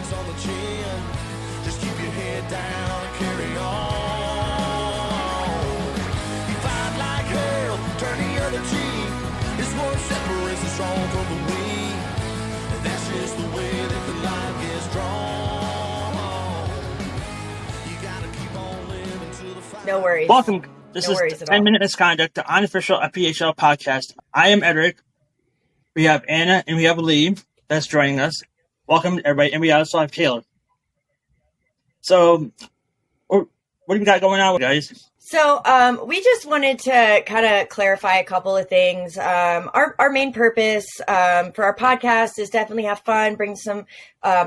flex on the chin. Just keep your head down and carry on. You fight like hell, turn the other cheek. It's what separates the strong from the weak. And that's just the way that the line gets drawn. You gotta keep on living till the fight. No worries. Welcome. This No is 10 Minute Misconduct, the unofficial FPHL podcast. I am Edric. We have Anna and we have Lee that's joining us. Welcome, everybody. And we also have Taylor. So, what do we got going on, guys? So we just wanted to kind of clarify a couple of things. Our main purpose for our podcast is definitely have fun, bring some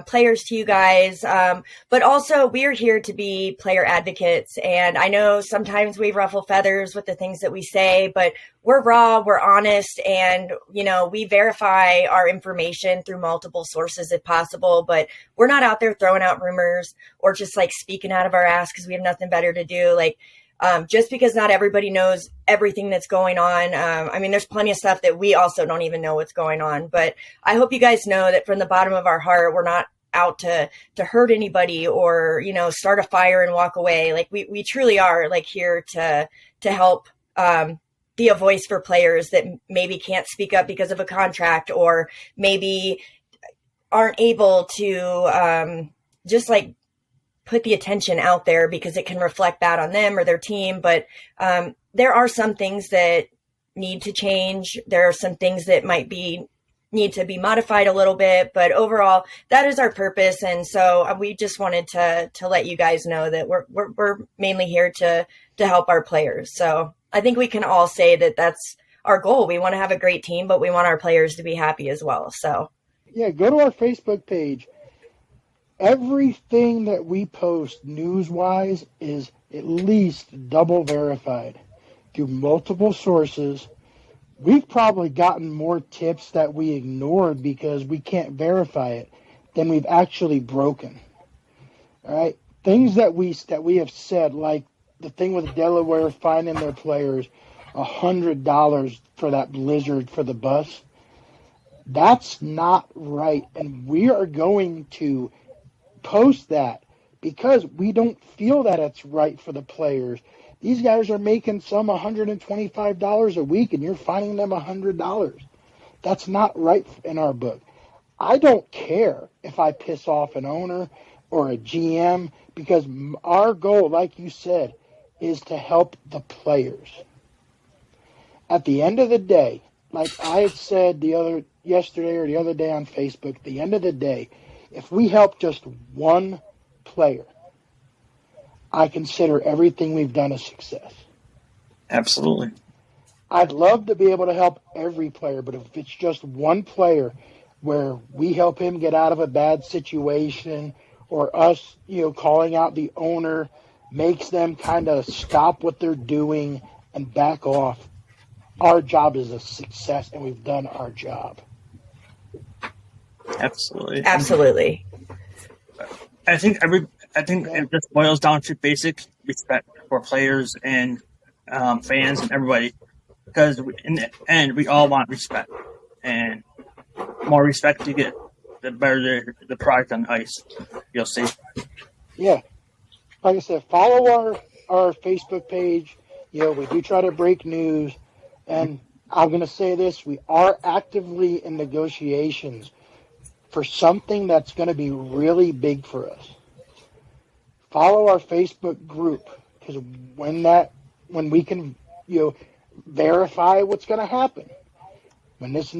players to you guys. But also we are here to be player advocates. And I know sometimes we ruffle feathers with the things that we say, but we're raw, we're honest, and, you know, we verify our information through multiple sources if possible. But we're not out there throwing out rumors or just like speaking out of our ass because we have nothing better to do. Like, just because not everybody knows everything that's going on. I mean, there's plenty of stuff that we also don't even know what's going on, but I hope you guys know that from the bottom of our heart, we're not out to hurt anybody or, you know, start a fire and walk away. Like we truly are like here to help, be a voice for players that maybe can't speak up because of a contract or maybe aren't able to, just like put the attention out there because it can reflect bad on them or their team. But there are some things that need to change. There are some things that might need to be modified a little bit, but overall that is our purpose. And so we just wanted to let you guys know that we're mainly here to help our players. So I think we can all say that that's our goal. We want to have a great team, but we want our players to be happy as well. So yeah, go to our Facebook page. Everything that we post news-wise is at least double verified through multiple sources. We've probably gotten more tips that we ignored because we can't verify it than we've actually broken. All right? Things that we have said, like the thing with Delaware finding their players $100 for that blizzard for the bus, that's not right. And we are going to post that because we don't feel that it's right for the players. These guys are making some $125 a week and you're finding them $100. That's not right in our book. I don't care if I piss off an owner or a GM because our goal, like you said, is to help the players. At the end of the day, like I said yesterday or the other day on Facebook, at the end of the day, if we help just one player, I consider everything we've done a success. Absolutely. I'd love to be able to help every player, but if it's just one player where we help him get out of a bad situation or us, you know, calling out the owner makes them kind of stop what they're doing and back off, our job is a success and we've done our job. Absolutely. absolutely. I think it just boils down to basic respect for players and fans and everybody, because in the end we all want respect, and the more respect you get, the better the product on ice. You'll see. Yeah, like I said, follow our Facebook page. You know, we do try to break news, and I'm going to say this: we are actively in negotiations for something that's going to be really big for us. Follow our Facebook group, because when we can, you know, verify what's going to happen, when these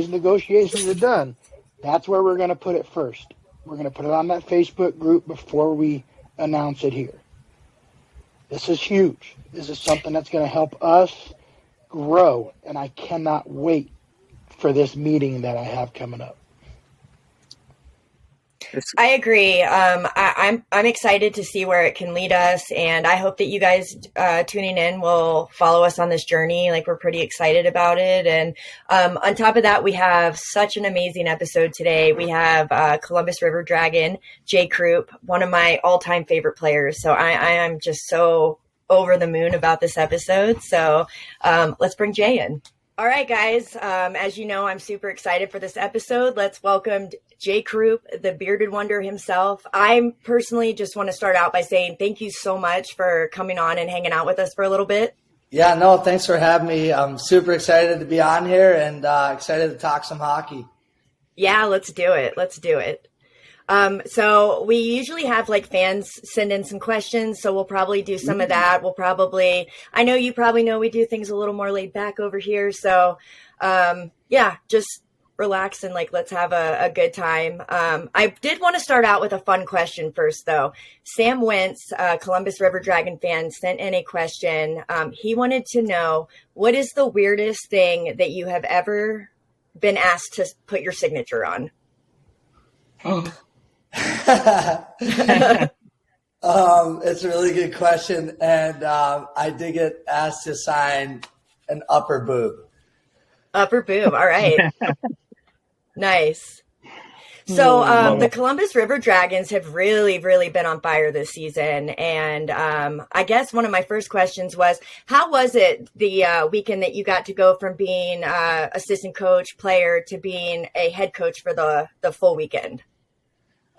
negotiations are done, that's where we're going to put it first. We're going to put it on that Facebook group before we announce it here. This is huge. This is something that's going to help us grow, and I cannot wait for this meeting that I have coming up. I agree. I'm excited to see where it can lead us, and I hope that you guys tuning in will follow us on this journey. Like, we're pretty excited about it. And on top of that, we have such an amazing episode today. We have Columbus River Dragon, Jay Croop, one of my all-time favorite players. So I am just so over the moon about this episode. So let's bring Jay in. All right, guys. As you know, I'm super excited for this episode. Let's welcome Jay Croop, the bearded wonder himself. I personally just want to start out by saying thank you so much for coming on and hanging out with us for a little bit. Yeah, no, thanks for having me. I'm super excited to be on here and excited to talk some hockey. Yeah, let's do it. Let's do it. So we usually have like fans send in some questions, so we'll probably do some of that. I know you probably know we do things a little more laid back over here. So, yeah, just relax and like, let's have a good time. I did want to start out with a fun question first though. Sam Wentz, Columbus River Dragon fan, sent in a question. He wanted to know, what is the weirdest thing that you have ever been asked to put your signature on? It's a really good question, and I did get asked to sign an upper boob. Upper boob, all right. Nice. So the Columbus River Dragons have really, really been on fire this season, and I guess one of my first questions was, how was it the weekend that you got to go from being assistant coach, player, to being a head coach for the full weekend?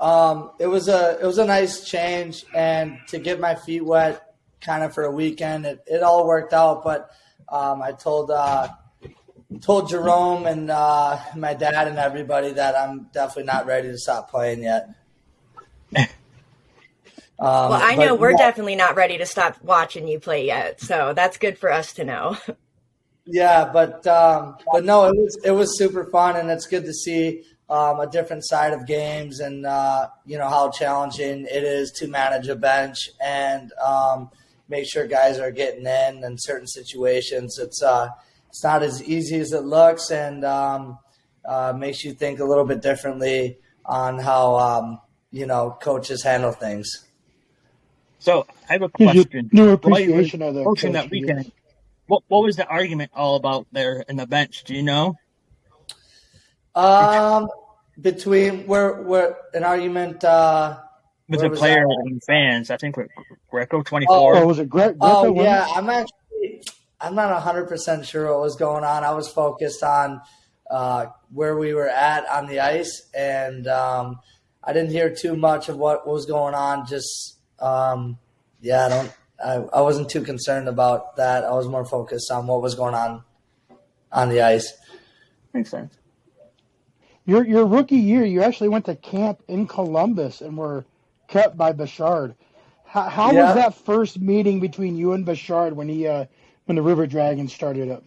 It was a nice change, and to get my feet wet kind of for a weekend, it all worked out. But I told Jerome and my dad and everybody that I'm definitely not ready to stop playing yet. Well, I know we're definitely not ready to stop watching you play yet, so that's good for us to know. Yeah, but no, it was super fun, and it's good to see a different side of games, and how challenging it is to manage a bench and make sure guys are getting in certain situations. It's not as easy as it looks, and makes you think a little bit differently on how coaches handle things. So I have a question. New appreciation of the coaching that weekend. What was the argument all about there in the bench? Do you know? Between where an argument with the player and fans, I think with Greco 24. Oh, was it Greco? Oh, yeah. I'm not 100% sure what was going on. I was focused on where we were at on the ice, and I didn't hear too much of what was going on. Just I wasn't too concerned about that. I was more focused on what was going on the ice. Makes sense. Your rookie year, you actually went to camp in Columbus and were kept by Bouchard. How was that first meeting between you and Bouchard when the River Dragons started up?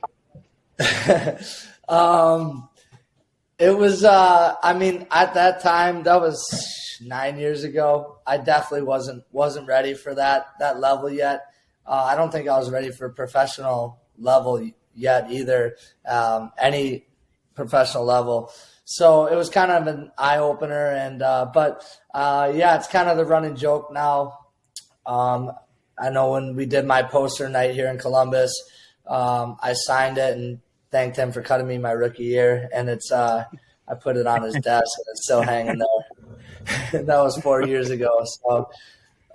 It was, at that time, that was 9 years ago. I definitely wasn't ready for that level yet. I don't think I was ready for professional level yet either, any professional level. So it was kind of an eye opener, and it's kind of the running joke now. I know when we did my poster night here in Columbus, I signed it and thanked him for cutting me my rookie year, and it's I put it on his desk and it's still hanging there. That was 4 years ago. So,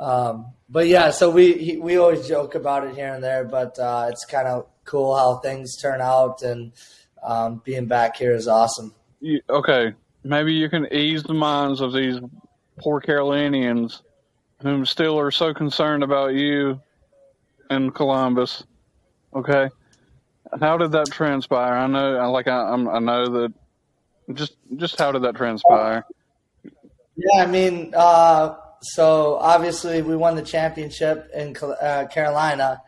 so we always joke about it here and there, but it's kind of cool how things turn out, and being back here is awesome. Okay, maybe you can ease the minds of these poor Carolinians whom still are so concerned about you in Columbus. Okay, how did that transpire? I know that. Just how did that transpire? Yeah, so obviously we won the championship in Carolina.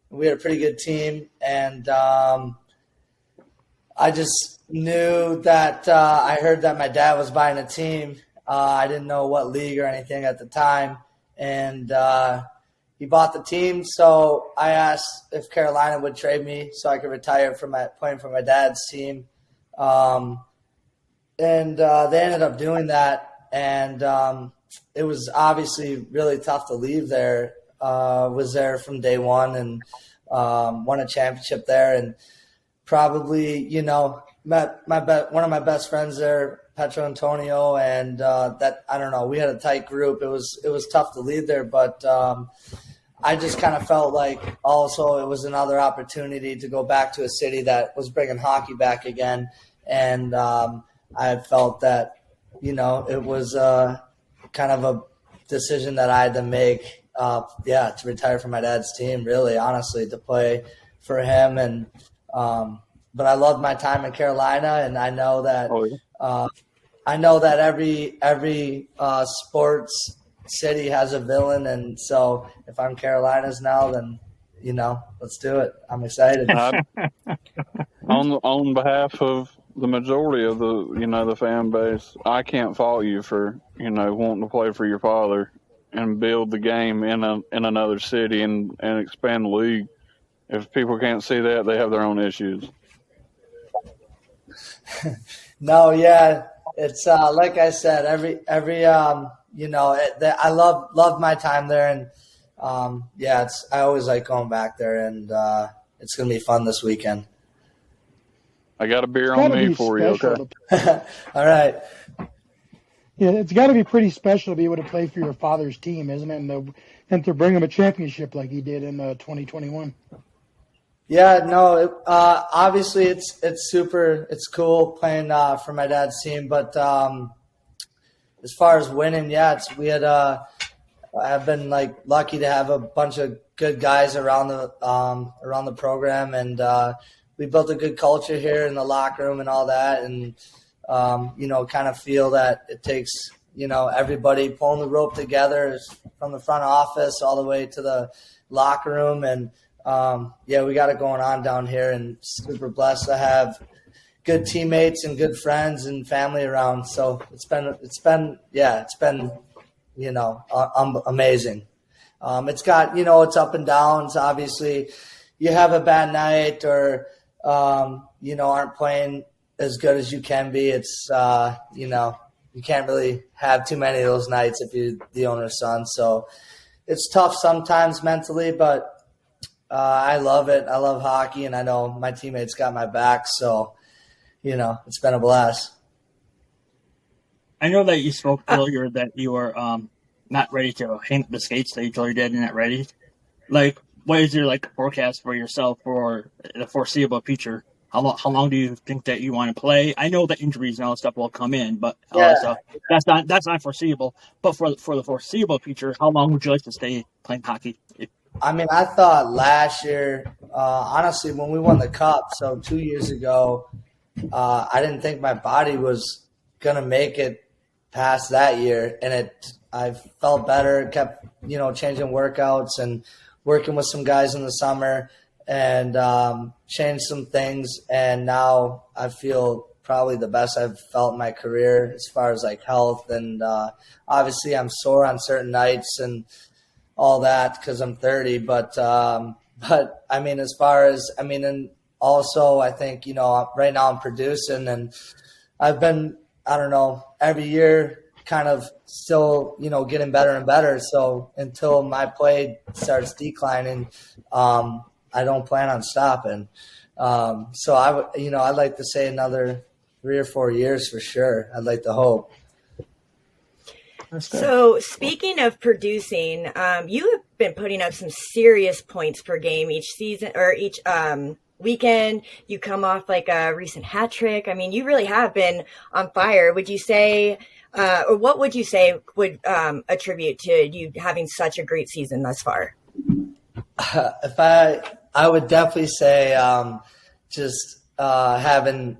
We had a pretty good team, and I just knew that I heard that my dad was buying a team. I didn't know what league or anything at the time, and he bought the team. So I asked if Carolina would trade me so I could retire from playing for my dad's team, and they ended up doing that. And it was obviously really tough to leave there. Was there from day one and won a championship there, and probably met one of my best friends there, Petro Antonio, and that I don't know. We had a tight group. It was tough to leave there, but I just kind of felt like also it was another opportunity to go back to a city that was bringing hockey back again. And I felt that, it was kind of a decision that I had to make, to retire from my dad's team, really, honestly, to play for him. And but I loved my time in Carolina, and I know that every sports city has a villain, and so if I'm Carolina's now, then let's do it. I'm excited. On behalf of the majority of the fan base, I can't fault you for wanting to play for your father and build the game in another city and expand the league. If people can't see that, they have their own issues. No, yeah, it's like I said, I love my time there, and I always like going back there, and it's gonna be fun this weekend. I got a beer on me for you, okay? All right. Yeah, it's got to be pretty special to be able to play for your father's team, isn't it? And to bring him a championship like he did in 2021. Yeah, no, obviously it's it's cool playing for my dad's team, but as far as winning, I've been lucky to have a bunch of good guys around the program, and we built a good culture here in the locker room and all that, and kind of feel that it takes everybody pulling the rope together from the front office all the way to the locker room, and we got it going on down here, and super blessed to have good teammates and good friends and family around. So it's been amazing. It's got, it's up and downs. Obviously you have a bad night or, aren't playing as good as you can be. It's, you can't really have too many of those nights if you're the owner's son. So it's tough sometimes mentally, but I love it. I love hockey, and I know my teammates got my back. So, it's been a blast. I know that you spoke earlier that you were not ready to hang up the skates that you told your dad you're not ready. What is your forecast for yourself for the foreseeable future? How long do you think that you want to play? I know that injuries and all that stuff will come in, but that's not foreseeable. But for the foreseeable future, how long would you like to stay playing hockey? I mean, I thought last year, honestly, when we won the cup, so 2 years ago, I didn't think my body was gonna make it past that year, and I felt better. Kept changing workouts and working with some guys in the summer, and changed some things. And now I feel probably the best I've felt in my career as far as health. And obviously, I'm sore on certain nights and all that because I'm 30. But I mean, and also I think right now I'm producing, and I've been every year kind of still getting better and better. So until my play starts declining, I don't plan on stopping. So I'd like to say another 3 or 4 years for sure. I'd like to hope. So speaking of producing, you have been putting up some serious points per game each season or each weekend. You come off a recent hat trick. I mean, you really have been on fire. Would you say, or what would you say would attribute to you having such a great season thus far? I would definitely say just having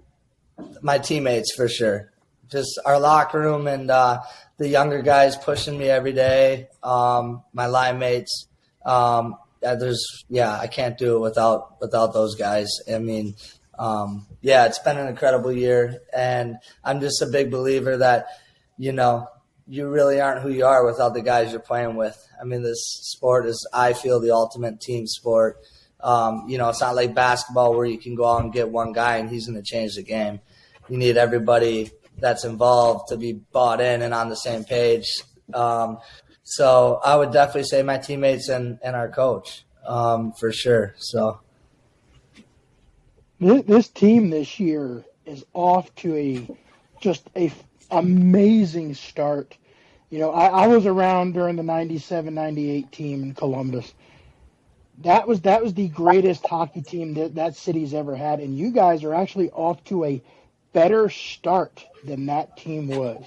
my teammates for sure. Just our locker room and the younger guys pushing me every day. My line mates. I can't do it without those guys. I mean, it's been an incredible year, and I'm just a big believer that you really aren't who you are without the guys you're playing with. I mean, this sport is, I feel, the ultimate team sport. It's not like basketball where you can go out and get one guy and he's going to change the game. You need everybody that's involved to be bought in and on the same page. So I would definitely say my teammates and our coach, for sure. So this team this year is off to a amazing start. I was around during the 97-98 team in Columbus, That was the greatest hockey team that city's ever had, and you guys are actually off to a better start than that team was.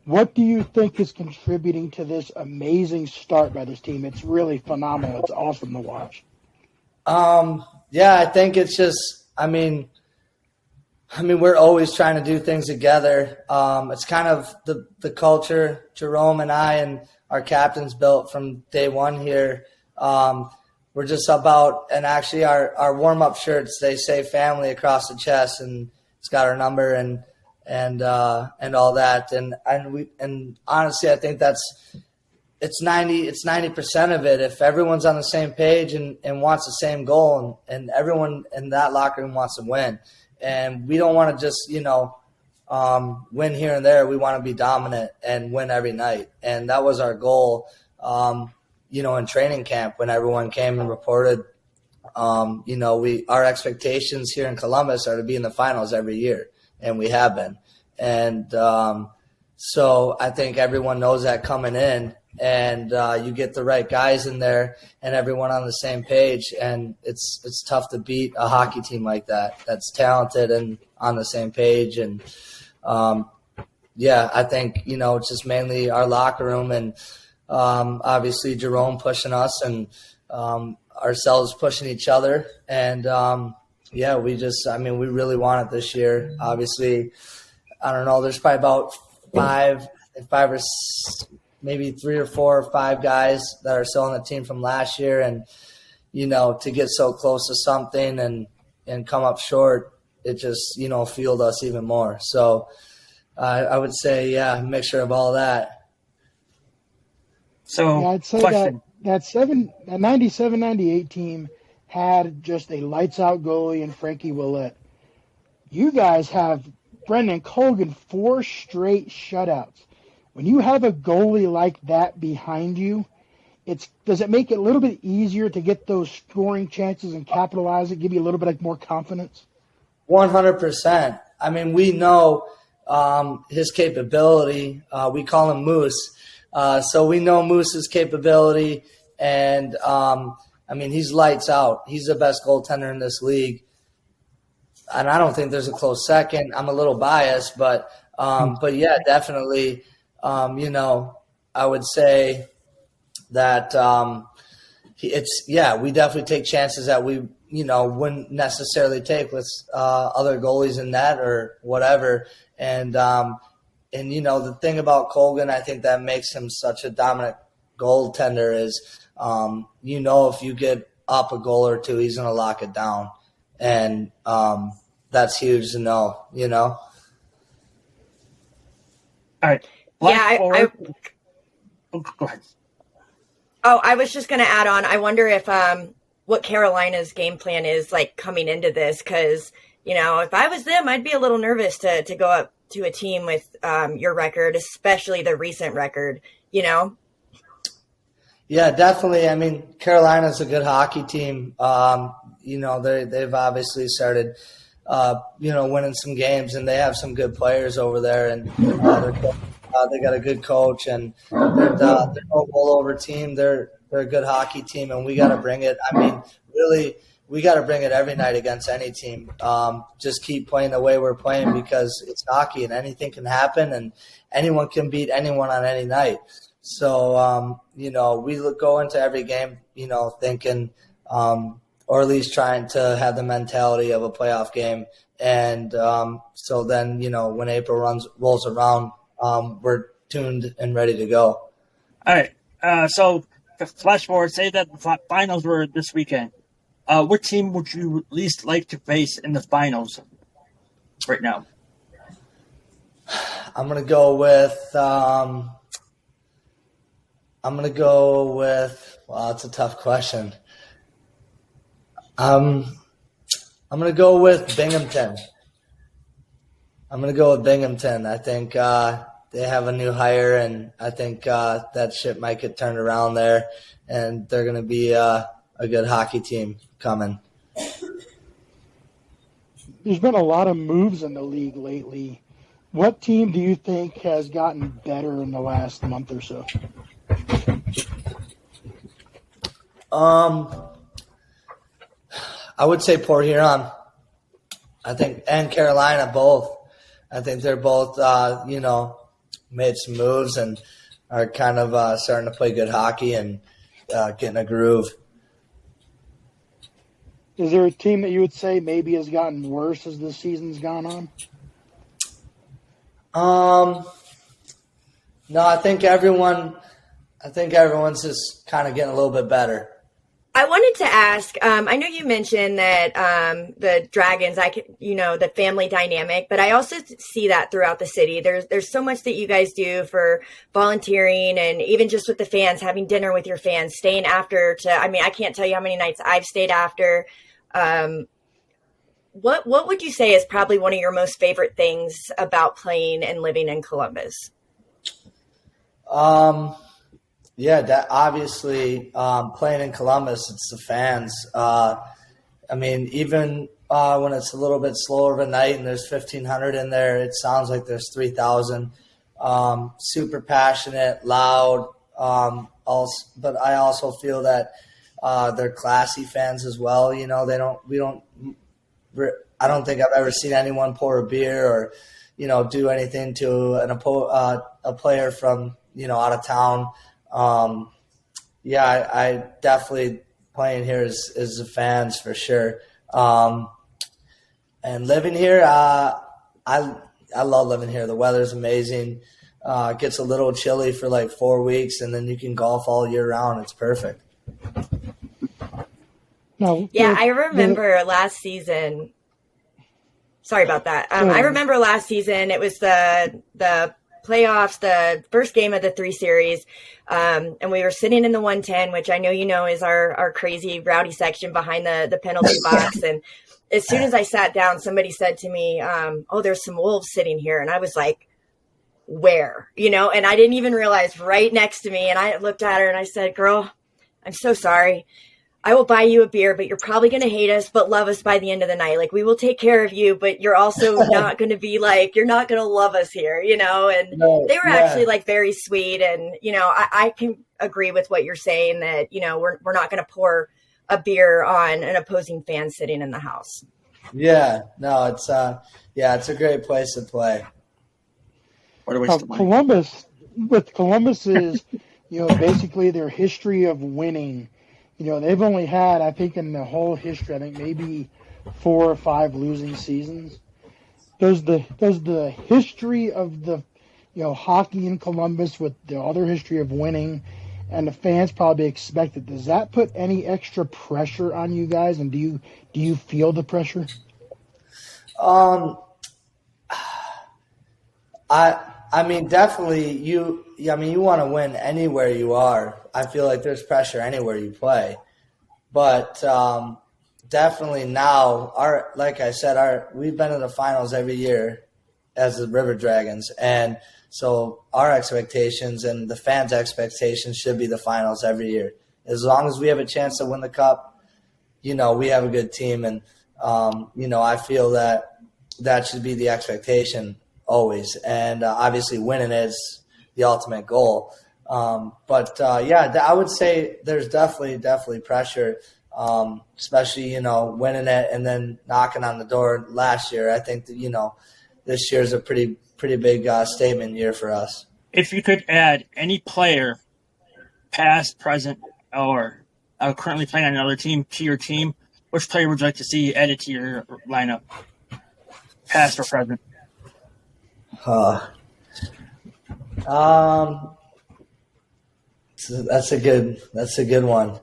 What do you think is contributing to this amazing start by this team? It's really phenomenal. It's awesome to watch. Yeah, I think it's just, I mean, we're always trying to do things together. It's kind of the culture Jerome and I and our captains built from day one here. We're just about, and actually our warm-up shirts, they say family across the chest, and it's got our number and all that. And honestly, I think it's 90% of it. If everyone's on the same page and wants the same goal, and everyone in that locker room wants to win, and we don't want to just, win here and there. We want to be dominant and win every night. And that was our goal, in training camp when everyone came and reported. Our expectations here in Columbus are to be in the finals every year, and we have been. And so I think everyone knows that coming in, and you get the right guys in there and everyone on the same page, and it's tough to beat a hockey team like that that's talented and on the same page. And I think it's just mainly our locker room, and obviously Jerome pushing us, and ourselves pushing each other. And we really want it this year. Obviously, I don't know, there's probably about maybe 3 or 4 or 5 guys that are still on the team from last year. And, to get so close to something and come up short, it just, fueled us even more. So I would say, a mixture of all that. So I'd say question. that 97-98 team had just a lights-out goalie and Frankie Willett. You guys have Brendan Colgan 4 straight shutouts. When you have a goalie like that behind you, does it make it a little bit easier to get those scoring chances and capitalize it, give you a little bit more confidence? 100%. I mean, we know his capability. We call him Moose. So we know Moose's capability, and he's lights out. He's the best goaltender in this league, and I don't think there's a close second. I'm a little biased, but yeah, definitely. I would say that we definitely take chances that we wouldn't necessarily take with other goalies in net or whatever. And the thing about Colgan, I think that makes him such a dominant goaltender is, if you get up a goal or two, he's going to lock it down. And that's huge to know, All right. Go ahead. Oh, I was just going to add on. I wonder if what Carolina's game plan is like coming into this, because, if I was them, I'd be a little nervous to go up to a team with your record, especially the recent record, Yeah, definitely. I mean, Carolina's a good hockey team. They've obviously started, winning some games, and they have some good players over there, and they got a good coach, and they're no rollover team. They're a good hockey team, and we got to bring it. I mean, really, we got to bring it every night against any team. Just keep playing the way we're playing, because it's hockey and anything can happen, and anyone can beat anyone on any night. So, we go into every game, thinking, or at least trying to have the mentality of a playoff game. And so then, when April rolls around, we're tuned and ready to go. All right. So flash forward, say that the finals were this weekend. What team would you least like to face in the finals right now? I'm gonna go with. Well, it's a tough question. I'm gonna go with Binghamton. I think they have a new hire, and I think that ship might get turned around there, and they're gonna be a good hockey team coming. There's been a lot of moves in the league lately. What team do you think has gotten better in the last month or so? I would say Port Huron. I think, and Carolina both. I think they're both, made some moves and are kind of starting to play good hockey and getting a groove. Is there a team that you would say maybe has gotten worse as the season's gone on? No, I think everyone's just kind of getting a little bit better. I wanted to ask, I know you mentioned that the Dragons, the family dynamic, but I also see that throughout the city. There's so much that you guys do for volunteering and even just with the fans, having dinner with your fans, staying after I can't tell you how many nights I've stayed after. What would you say is probably one of your most favorite things about playing and living in Columbus? Yeah, that obviously playing in Columbus, it's the fans. Even when it's a little bit slower of a night and there's 1,500 in there, it sounds like there's 3,000. Super passionate, loud. But I also feel that they're classy fans as well. I don't think I've ever seen anyone pour a beer or, do anything to a player from, out of town. I definitely playing here is the fans for sure. And living here, I love living here. The weather's amazing. It gets a little chilly for like 4 weeks, and then you can golf all year round. It's perfect. I remember last season. Sorry about that. I remember last season. It was the playoffs, the first game of the 3 series. And we were sitting in the 110, which I know is our crazy rowdy section behind the penalty box. And as soon as I sat down, somebody said to me, there's some wolves sitting here. And I was like, where? And I didn't even realize right next to me. And I looked at her and I said, girl, I'm so sorry. I will buy you a beer, but you're probably going to hate us, but love us by the end of the night. Like, we will take care of you, but you're also not going to be like, you're not going to love us here, and they were actually like very sweet. And, I can agree with what you're saying that, we're not going to pour a beer on an opposing fan sitting in the house. Yeah, no, it's a great place to play. Columbus is, basically their history of winning. They've only had, I think, in the whole history, maybe 4 or 5 losing seasons. Does the history of the, hockey in Columbus with the other history of winning, and the fans probably expect it, does that put any extra pressure on you guys? And do you feel the pressure? Definitely you want to win anywhere you are. I feel like there's pressure anywhere you play, but definitely now we've been in the finals every year as the River Dragons. And so our expectations and the fans' expectations should be the finals every year. As long as we have a chance to win the cup, we have a good team. And, I feel that should be the expectation always. And obviously winning is the ultimate goal. I would say there's definitely pressure, especially, winning it and then knocking on the door last year. I think that, this year's a pretty big statement year for us. If you could add any player, past, present, or currently playing on another team to your team, which player would you like to see added to your lineup, past or present? That's a good one.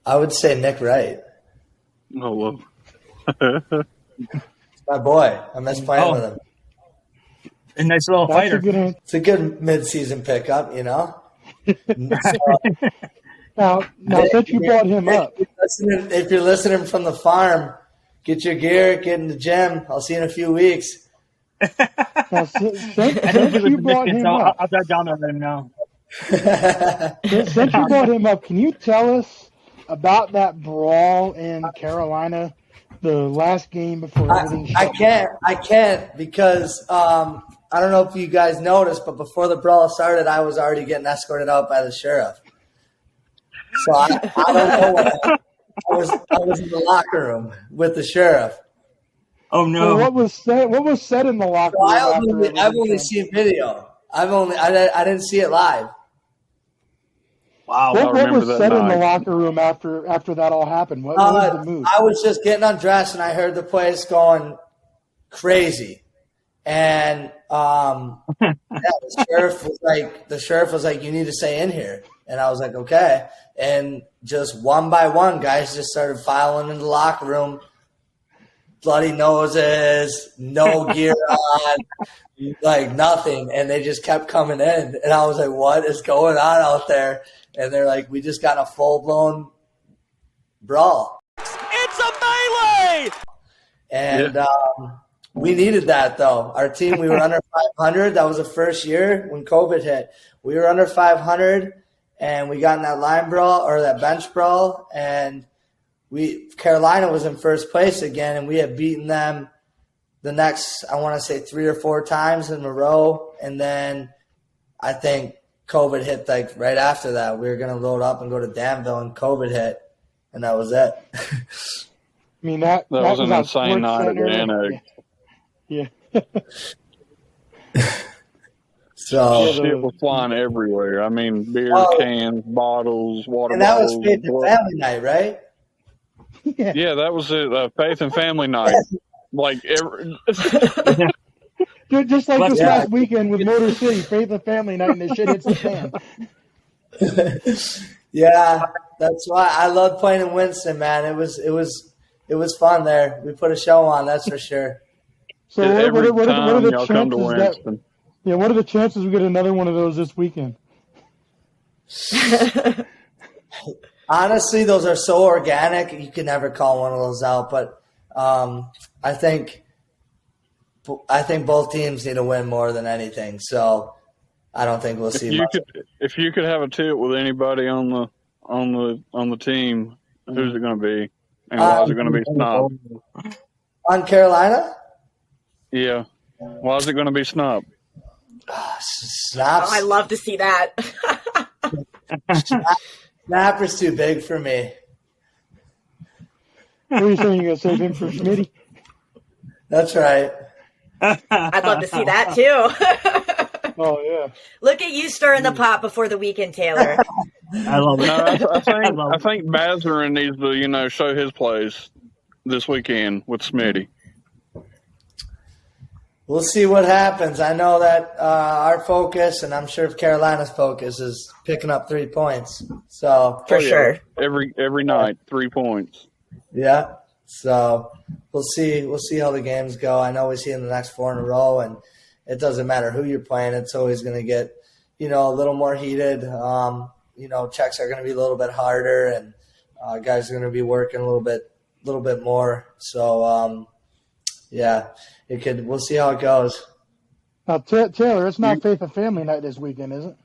I would say Nick Wright. Oh, whoa. My boy. I miss playing with him. A nice little fighter. It's a good mid-season pickup, Now, since you brought him up. If you're listening from the farm, get your gear, get in the gym. I'll see you in a few weeks. Now, since you brought him up. I'll drive down there and let him know. Since you brought him up, can you tell us about that brawl in Carolina, the last game before everything shut I can't because I don't know if you guys noticed, but before the brawl started, I was already getting escorted out by the sheriff. So I don't know what happened. I was in the locker room with the sheriff. Oh no! Well, what was said in the locker So room? I've only seen video. I didn't see it live. Wow. What was said in the night. locker room after that all happened? What was the mood? I was just getting undressed and I heard the place going crazy. And the sheriff was like, you need to stay in here. And I was like, okay. And just one by one, guys just started filing in the locker room, bloody noses, no gear on, like nothing. And they just kept coming in. And I was like, what is going on out there? And they're like, we just got a full-blown brawl. It's a melee! And we needed that, though. Our team, we were under 500. That was the first year when COVID hit. We were under 500, and we got in that line brawl or that bench brawl, and Carolina was in first place again, and we had beaten them the next, I want to say 3 or 4 times in a row. And then I think COVID hit like right after that. We were going to load up and go to Danville, and COVID hit, and that was it. I mean, that was an our insane sports night at the center. Annex. Yeah. So Shit was flying everywhere. I mean, beer cans, bottles, water and that was bottles. Faith and Family Night, right? Yeah, that was it. Faith and Family Night. Like Just like this last weekend with Motor City, Faith and Family Night, and the shit hits the fan. Yeah, that's why I love playing in Winston, man. It was fun there. We put a show on, that's for sure. So every what are time the y'all come to chances Winston. what are the chances we get another one of those this weekend? Honestly, those are so organic, you can never call one of those out. But I think both teams need to win more than anything. So I don't think we'll see much. If you could have a tip with anybody on the team, who's it going to be? And why is it going to be Snob? On Carolina? Yeah. Why is it going to be Snob? Snaps. I love to see that. Snapper's too big for me. What are you saying? You're going to save him for Schmitty? That's right. I'd love to see that too. Oh, yeah. Look at you stirring the pot before the weekend, Taylor. I love it. No, I think Bazarin needs to, show his plays this weekend with Smitty. We'll see what happens. I know that our focus, and I'm sure Carolina's focus, is picking up 3 points. So For sure. Every night, 3 points. yeah. So we'll see. We'll see how the games go. I know we see in the next 4 in a row, and it doesn't matter who you're playing. It's always going to get, a little more heated. Checks are going to be a little bit harder, and guys are going to be working a little bit more. So we'll see how it goes. Now, Taylor, it's not Faith and Family Night this weekend, is it?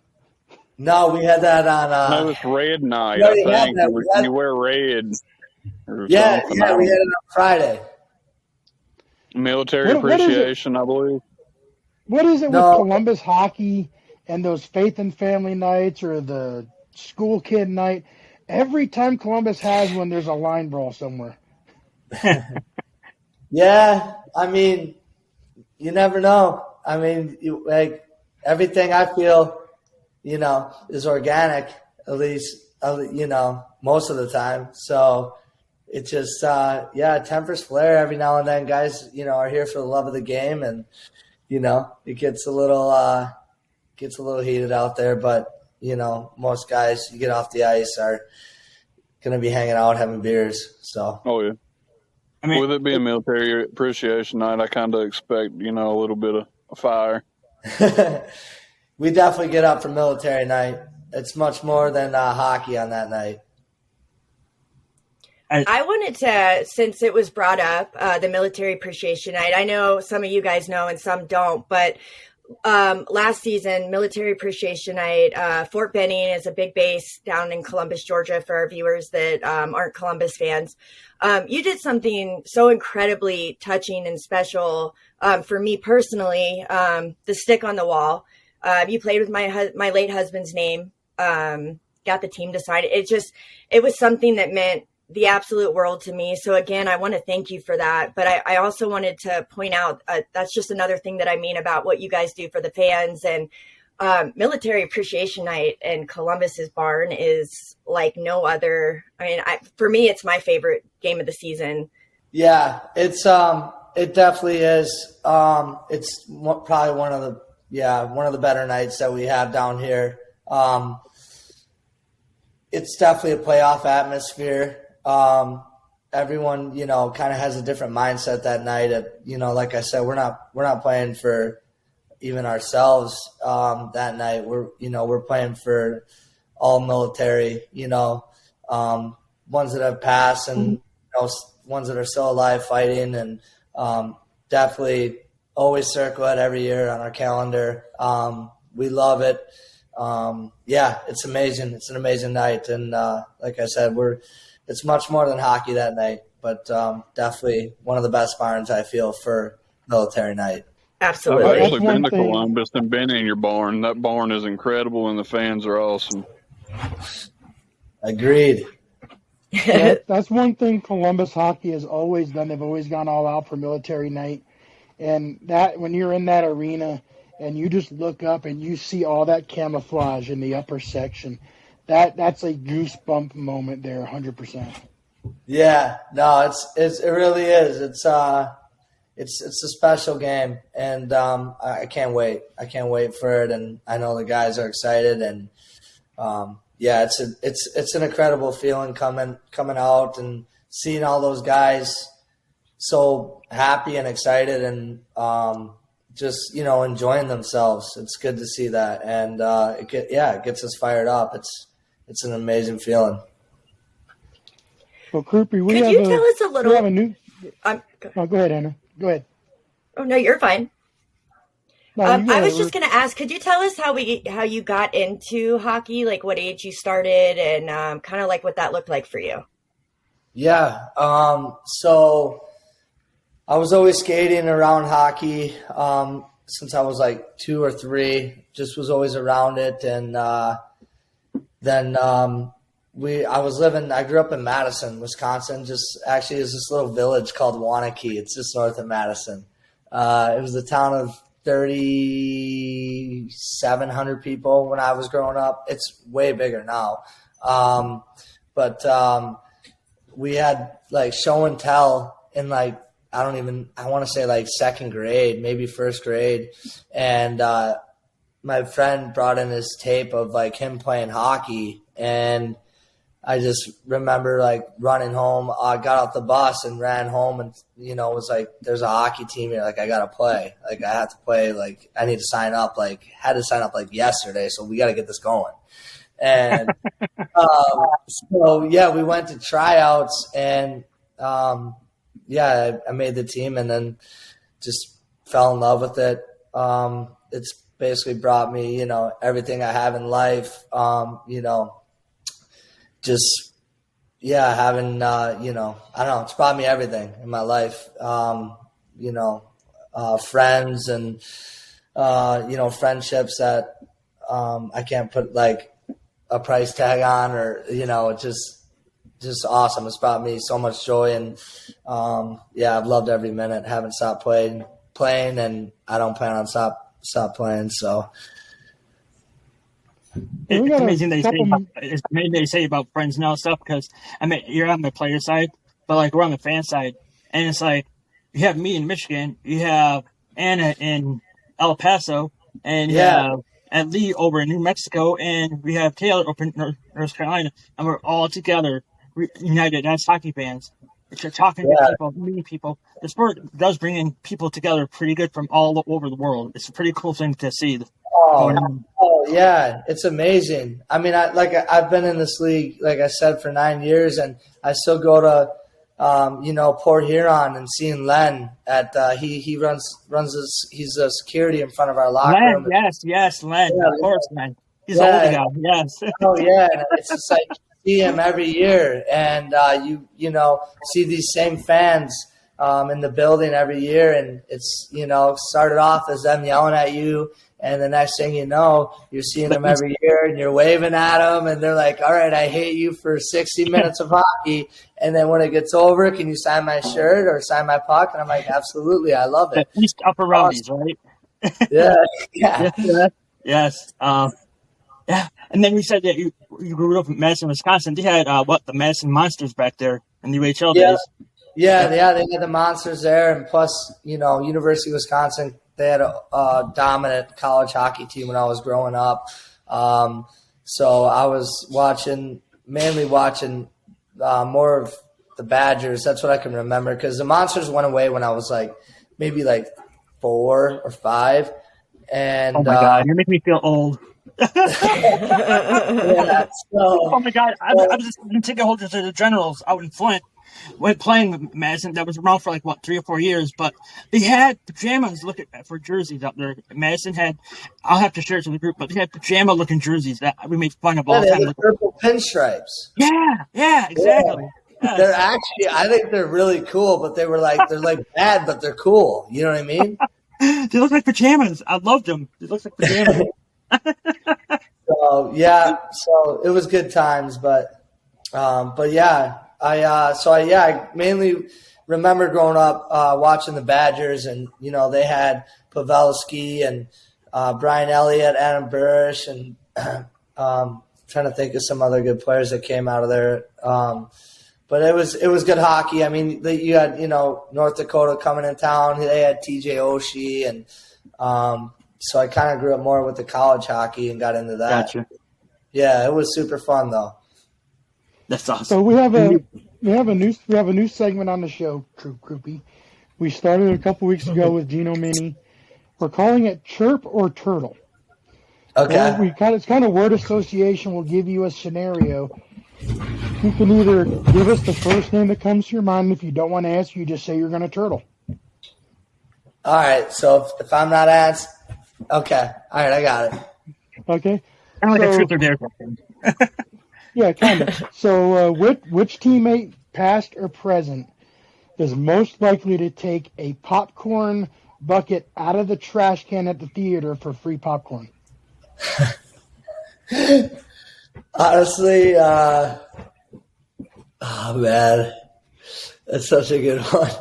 No, we had that on. No, it's red night. we I already had think that. you wear red. Yeah, we had it on Friday. Military What is it? appreciation, I believe. What is it No. with Columbus hockey and those Faith and Family Nights or the school kid night? Every time Columbus has one, there's a line brawl somewhere. Yeah, I mean, you never know. I mean, everything I feel, is organic, at least, most of the time. So it just, tempers flare every now and then. Guys, are here for the love of the game, and it gets a little heated out there. But most guys, you get off the ice, are going to be hanging out, having beers. So. Oh, yeah. I mean, With it being military appreciation night, I kind of expect, a little bit of a fire. We definitely get up for military night. It's much more than hockey on that night. I wanted to, since it was brought up, the Military Appreciation Night. I know some of you guys know and some don't, but last season, Military Appreciation Night, Fort Benning is a big base down in Columbus, Georgia, for our viewers that aren't Columbus fans. You did something so incredibly touching and special for me personally, the stick on the wall. You played with my late husband's name, got the team to sign it. It was something that meant the absolute world to me. So again, I want to thank you for that. But I also wanted to point out that's just another thing that I mean about what you guys do for the fans. And Military Appreciation Night in Columbus's barn is like no other. I mean, for me, it's my favorite game of the season. Yeah, it definitely is. It's probably one of the better nights that we have down here. It's definitely a playoff atmosphere. Everyone, kind of has a different mindset that night. Like I said, we're not playing for even ourselves that night. We're playing for all military. Ones that have passed and ones that are still alive fighting, and definitely always circle it every year on our calendar. We love it. It's amazing. It's an amazing night. And like I said, it's much more than hockey that night, but definitely one of the best barns I feel for military night. Absolutely. I've actually been to Columbus and been in your barn. That barn is incredible and the fans are awesome. Agreed. That's one thing Columbus hockey has always done. They've always gone all out for military night. And that when you're in that arena and you just look up and you see all that camouflage in the upper section, that's a goosebump moment there, 100%. Yeah, no, it really is. It's a special game, and I can't wait. I can't wait for it, and I know the guys are excited, and it's an incredible feeling coming out and seeing all those guys so happy and excited and just enjoying themselves. It's good to see that, and it gets us fired up. It's an amazing feeling. Well, Croopy, Could you tell us a little? We have a new. Go ahead, Anna. Go ahead. Oh no, you're fine. No, I was just going to ask, could you tell us how you got into hockey, like what age you started, and kind of like what that looked like for you? Yeah. So I was always skating around hockey since I was like 2 or 3. Just was always around it, and then I grew up in Madison, Wisconsin. Just actually, there's this little village called Waunakee. It's just north of Madison. It was a town of 3,700 people when I was growing up. It's way bigger now. But we had like show and tell in like, I want to say like second grade, maybe first grade. And my friend brought in this tape of like him playing hockey, and I just remember like running home. I got off the bus and ran home, and was like, "There's a hockey team here. Like I gotta play. Like I have to play. Like I need to sign up. Like had to sign up like yesterday. So we got to get this going." And we went to tryouts, and I made the team, and then just fell in love with it. It's basically brought me, everything I have in life. Having, I don't know, it's brought me everything in my life. Friends and, friendships that I can't put like a price tag on, or, just awesome. It's brought me so much joy, and I've loved every minute. Haven't stopped playing, and I don't plan on stop playing. So it's amazing they say about friends and all stuff, because I mean you're on the player side, but like we're on the fan side, and it's like you have me in Michigan, you have Anna in El Paso, and you have Lee over in New Mexico, and we have Taylor over in North Carolina, and we're all together united as hockey fans. If you're talking to people, meeting people, the sport does bring in people together pretty good from all over the world. It's a pretty cool thing to see. Oh yeah, it's amazing. I mean, I've been in this league, like I said, for 9 years, and I still go to, Port Huron and seeing Len at he runs this. He's a security in front of our locker room. Yes, Len. Yeah, of course, man. He's an older guy. Yes. Oh yeah, and it's just like you see him every year, and you see these same fans in the building every year, and it's, started off as them yelling at you, and the next thing you know, you're seeing them every year, and you're waving at them, and they're like, all right, I hate you for 60 minutes of hockey, and then when it gets over, can you sign my shirt or sign my puck? And I'm like, absolutely, I love it. The East Upper Rowdies, right? Yeah. Yes. Yeah. And then you said that you grew up in Madison, Wisconsin. They had the Madison Monsters back there in the UHL days. Yeah, they had the Monsters there, and plus, University of Wisconsin, they had a dominant college hockey team when I was growing up. So I was mainly watching more of the Badgers. That's what I can remember, because the Monsters went away when I was maybe 4 or 5. And oh my God, you're making me feel old. Oh my God, I was just a ticket holder to the Generals out in Flint. Went playing with Madison. That was around for 3 or 4 years, but they had pajamas for jerseys out there. Madison had, I'll have to share it to the group, but they had pajama looking jerseys that we made fun of all the they time. had purple pinstripes. Yeah, exactly. Yeah. They're actually, I think they're really cool, but they're bad, but they're cool. You know what I mean? They look like pajamas. I loved them. They look like pajamas. So it was good times, but yeah. I mainly remember growing up watching the Badgers, and they had Pavelski and Brian Elliott, Adam Burish, and trying to think of some other good players that came out of there. But it was good hockey. I mean, you had North Dakota coming in town. They had TJ Oshie, and so I kind of grew up more with the college hockey and got into that. Gotcha. Yeah, it was super fun though. That's awesome. So we have a new segment on the show, Croopy. We started a couple weeks ago with Gino Mini. We're calling it Chirp or Turtle. Okay. Well, it's kind of word association. We'll give you a scenario. You can either give us the first name that comes to your mind. If you don't want to answer, you just say you're going to turtle. All right. So if I'm not asked, okay. All right, I got it. Okay. Kind of like a truth or dare question. Yeah, kind of. So which teammate, past or present, is most likely to take a popcorn bucket out of the trash can at the theater for free popcorn? Honestly, oh man, that's such a good one.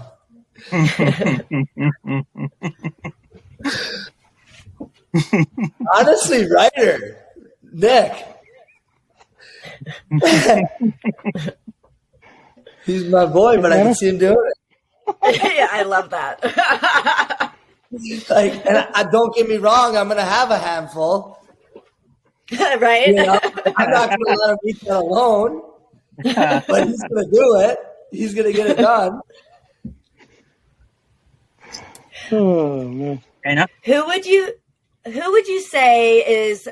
Honestly, Ryder, Nick. He's my boy, but I can see him doing it. Yeah, I love that. And don't get me wrong, I'm gonna have a handful. Right? I'm not gonna let him eat that alone. But he's gonna do it. He's gonna get it done. Oh man. Anna? Who would you say is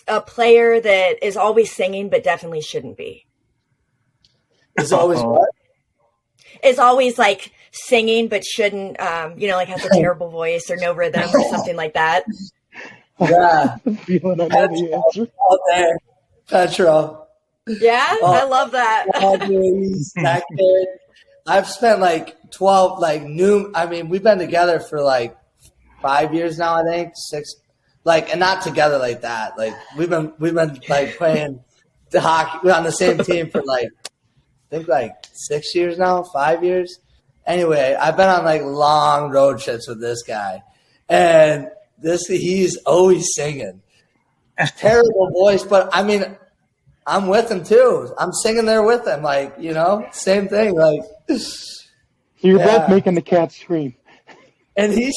a player that is always singing but definitely shouldn't be? It's always what? Is always singing but shouldn't, has a terrible voice or no rhythm or something like that. Yeah. Feeling I know the answer. Out there. Petro. Yeah, I love that. He's that kid. I've spent 12 we've been together for 5 years now, I think. 6, and not together like that. We've been playing the hockey on the same team for I think 6 years now, 5 years. Anyway, I've been on long road trips with this guy, and he's always singing. Terrible voice, but I mean, I'm with him too. I'm singing there with him, same thing. So you're both making the cat scream. And he'll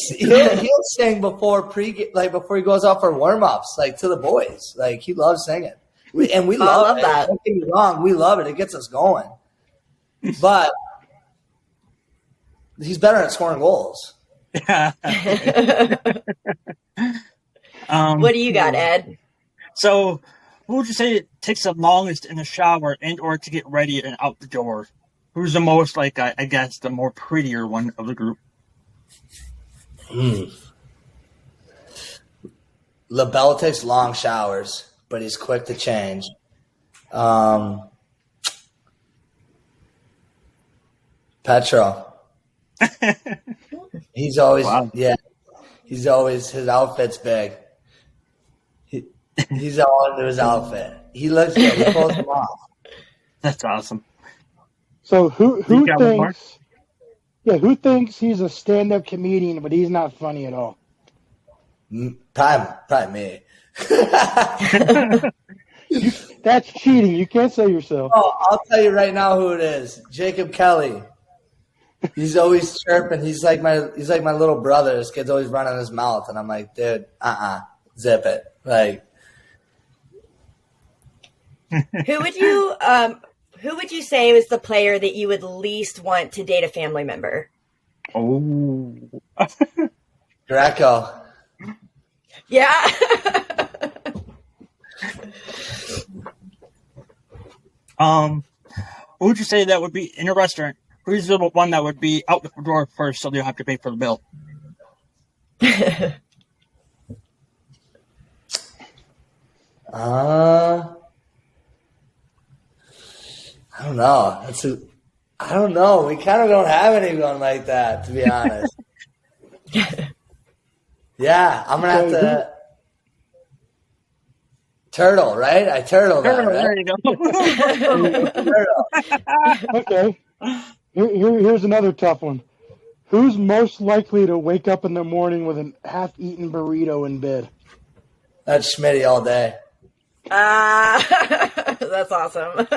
sing before before he goes out for warm ups, to the boys. He loves singing, and we love it. That. Don't get me wrong, we love it. It gets us going. But he's better at scoring goals. What do you got, Ed? So, who would you say takes the longest in the shower and or to get ready and out the door? Who's the most I guess the more prettier one of the group? LaBelle takes long showers, but he's quick to change. Petro. He's always Wow. He's always his outfit's big. He's all into his outfit. He looks good. He pulls them off. That's awesome. So who You got one more? thinks? Yeah, who thinks he's a stand-up comedian, but he's not funny at all? Probably me. That's cheating. You can't say yourself. Oh, I'll tell you right now who it is. Jacob Kelly. He's always chirping. He's like my little brother. This kid's always running his mouth, and I'm like, dude, zip it. Like, Who would you say was the player that you would least want to date a family member? Oh. Greco. Yeah. Who would you say that would be in a restaurant? Who's the one that would be out the door first, so you have to pay for the bill? I don't know. I don't know. We kind of don't have anyone like that, to be honest. Yeah, I'm gonna have to. Turtle, right? I turtle that, right? There you go. Turtle. Okay. Here's another tough one. Who's most likely to wake up in the morning with a half-eaten burrito in bed? That's Schmitty all day. That's awesome.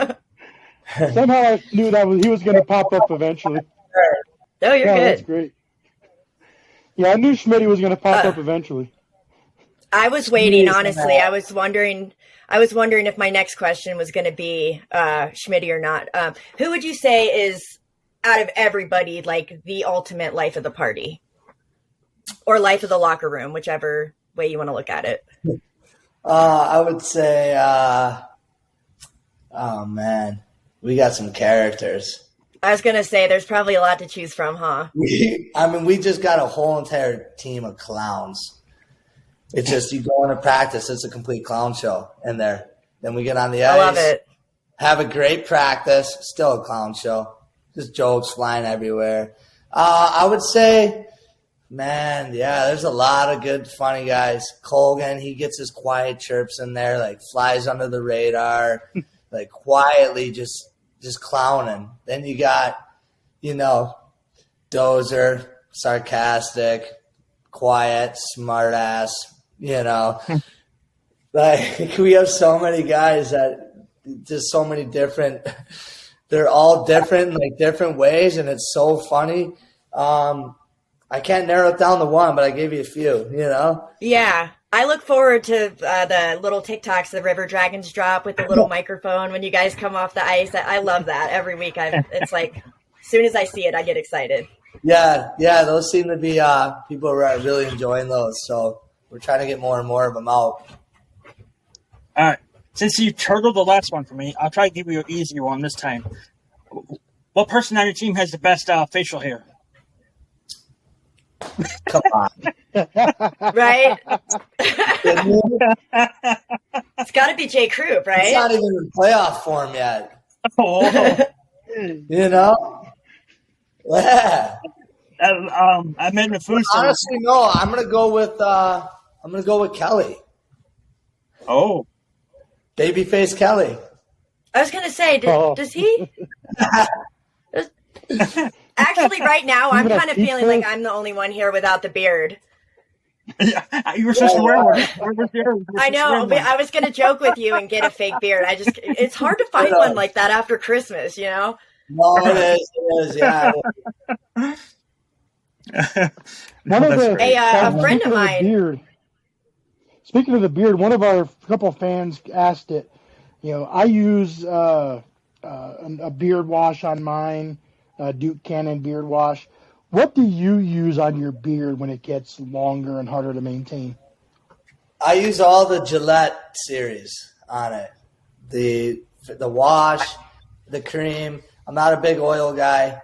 Somehow I knew he was going to pop up eventually. No, you're Yeah, good. that's great. Yeah, I knew Schmitty was going to pop up eventually. I was waiting, honestly. I was wondering if my next question was going to be Schmitty or not. Who would you say is, out of everybody, like the ultimate life of the party? Or life of the locker room, whichever way you want to look at it. I would say, oh man, we got some characters. I was going to say there's probably a lot to choose from, huh? We just got a whole entire team of clowns. It's just you go into practice, it's a complete clown show in there. Then we get on the ice. I love it. Have a great practice, still a clown show. Just jokes flying everywhere. I would say, man, yeah, there's a lot of good, funny guys. Colgan, he gets his quiet chirps in there, like flies under the radar, like quietly just clowning. Then you got, Dozer, sarcastic, quiet, smart ass, like we have so many guys that just so many different, they're all different in like different ways. And it's so funny. I can't narrow it down to one, but I gave you a few, Yeah. I look forward to the little TikToks the River Dragons drop with the little microphone when you guys come off the ice. I love that every week. It's like, as soon as I see it, I get excited. Yeah, those seem to be people are really enjoying those. So we're trying to get more and more of them out. All right. Since you turtled the last one for me, I'll try to give you an easier one this time. What person on your team has the best facial hair? Come on. Right? It's got to be Jay Croop, right? It's not even in playoff form yet. Oh. Yeah. I made the food. Honestly, no. I'm gonna go with Kelly. Oh. Babyface Kelly. I was going to say, does he? Actually, right now, I'm kind of feeling like I'm the only one here without the beard. You were supposed to wear one. I know, but I was going to joke with you and get a fake beard. It's hard to find one like that after Christmas, No, it is, yeah. A friend of mine. Beard. Speaking of the beard, one of our couple of fans asked it. I use a beard wash on mine, Duke Cannon beard wash. What do you use on your beard when it gets longer and harder to maintain? I use all the Gillette series on it. The wash, the cream. I'm not a big oil guy,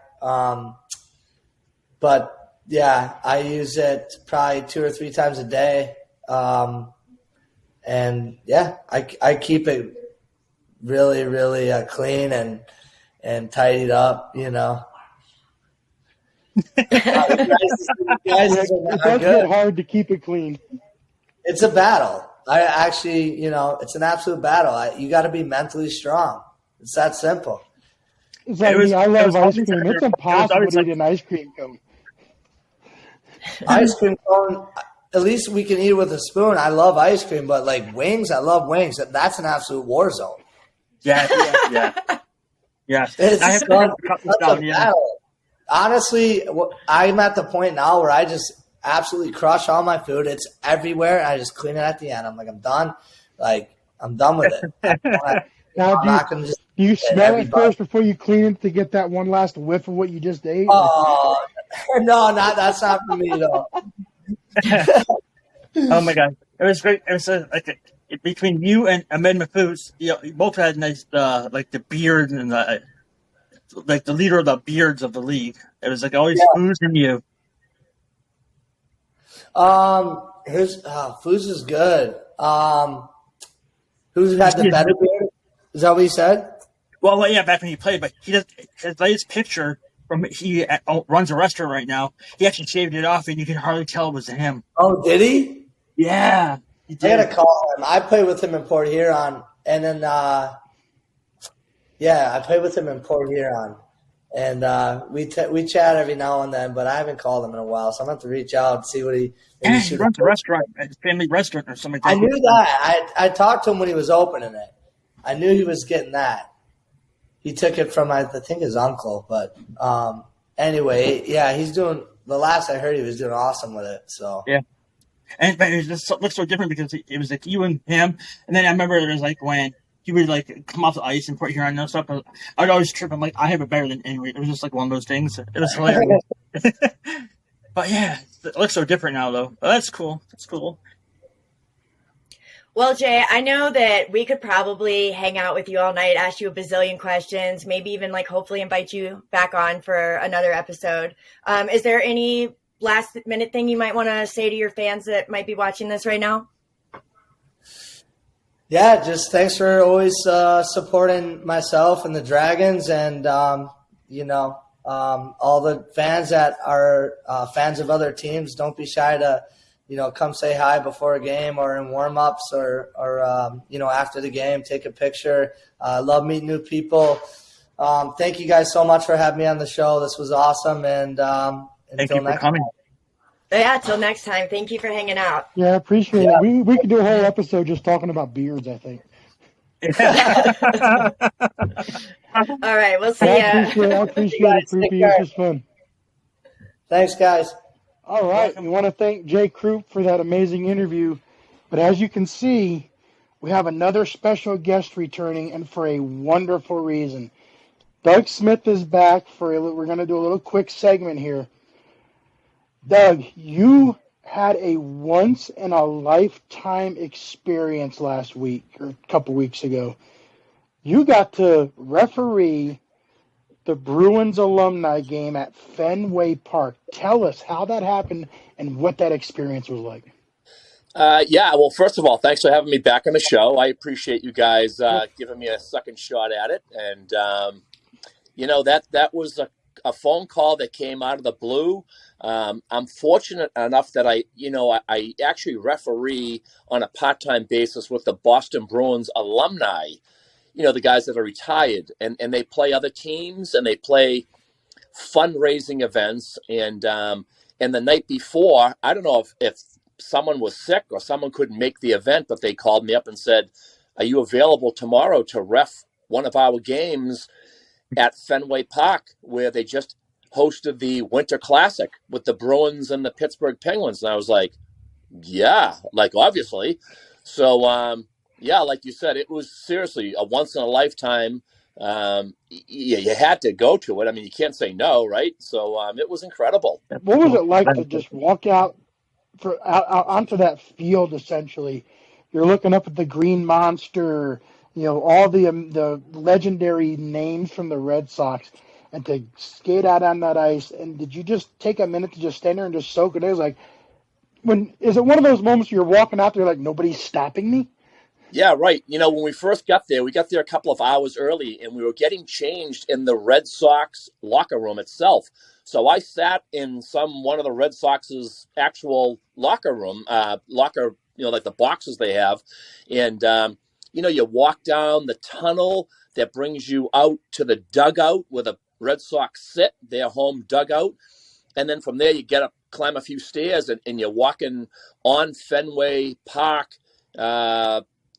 but yeah, I use it probably 2 or 3 times a day. And yeah, I keep it really, really clean and tidied up, You guys It are does good. get hard to keep it clean. It's a battle. I actually, it's an absolute battle. You got to be mentally strong. It's that simple. It's like It was- me, I it love was ice always cream. like- It's it was impossible always to like- eat an ice cream cone. Ice cream cone, at least we can eat it with a spoon. I love ice cream, but like wings, I love wings. That's an absolute war zone. Yeah. It's I have to cut this such a down. Yeah. battle. Honestly, I'm at the point now where I just absolutely crush all my food. It's everywhere. I just clean it at the end. I'm like, I'm done. Like, I'm done with it. Now, I'm not going to just. do you smell it everybody. first before you clean it to get that one last whiff of what you just ate? Oh, no, that's not for me, though. Oh my god, it was great. It was between you and Ahmed Mahfouz, you both had nice like the beard and the like the leader of the beards of the league. It was like always Fouz and you. Foos is good. Who's had the better beard? Is that what he said? Well, yeah, back when he played, but he does his latest picture from he runs a restaurant right now. He actually shaved it off, and you can hardly tell it was him. Oh, did he? Yeah, he I did. gotta call him. I played with him in Port Huron, and then I played with him in Port Huron, and we chat every now and then. But I haven't called him in a while, so I'm gonna have to reach out and see what he. Yeah, he runs a restaurant, a family restaurant or something. I knew that. I talked to him when he was opening it. I knew he was getting that. He took it from I think his uncle, but anyway, yeah, he's doing. The last I heard, he was doing awesome with it. So yeah. But it just looks so different because it was like you and him. And then I remember it was like when he would like come off the ice and Port Huron and stuff. I'd always trip. I'm like, I have it better than anyway. It was just like one of those things. It was hilarious. But yeah, it looks so different now though. But that's cool. That's cool. Well, Jay, I know that we could probably hang out with you all night, ask you a bazillion questions, maybe even like hopefully invite you back on for another episode. Is there any last minute thing you might want to say to your fans that might be watching this right now? Yeah, just thanks for always supporting myself and the Dragons, and all the fans that are fans of other teams. Don't be shy to come say hi before a game or in warm-ups or after the game, take a picture. Love meeting new people. Thank you guys so much for having me on the show. This was awesome, and Thank you for coming. Yeah, till next time. Thank you for hanging out. Yeah, I appreciate it. We could do a whole episode just talking about beards, I think. All right, we'll see I ya. appreciate it, Creepy. This was fun. Thanks, guys. All right, we want to thank Jay Croop for that amazing interview. But as you can see, we have another special guest returning, and for a wonderful reason. Doug Smith is back we're going to do a little quick segment here. Doug, you had a once-in-a-lifetime experience last week, or a couple weeks ago. You got to referee the Bruins alumni game at Fenway Park. Tell us how that happened and what that experience was like. Well, first of all, thanks for having me back on the show. I appreciate you guys giving me a second shot at it. And, that was a phone call that came out of the blue. I'm fortunate enough that I actually referee on a part-time basis with the Boston Bruins alumni, the guys that are retired, and they play other teams and they play fundraising events. And the night before, I don't know if someone was sick or someone couldn't make the event, but they called me up and said, "Are you available tomorrow to ref one of our games at Fenway Park, where they just hosted the Winter Classic with the Bruins and the Pittsburgh Penguins?" And I was like, yeah, like obviously. So, like you said, it was seriously a once in a lifetime. You had to go to it. I mean, you can't say no, right? So it was incredible. What was it like to just walk out onto that field, essentially? You're looking up at the Green Monster, all the legendary names from the Red Sox, and to skate out on that ice. And did you just take a minute to just stand there and just soak it in? Is it one of those moments you're walking out there like nobody's stopping me? Yeah, right. When we first got there, we got there a couple of hours early, and we were getting changed in the Red Sox locker room itself. So I sat in one of the Red Sox's actual locker room, like the boxes they have, and you walk down the tunnel that brings you out to the dugout where the Red Sox sit, their home dugout, and then from there you climb a few stairs, and you're walking on Fenway Park.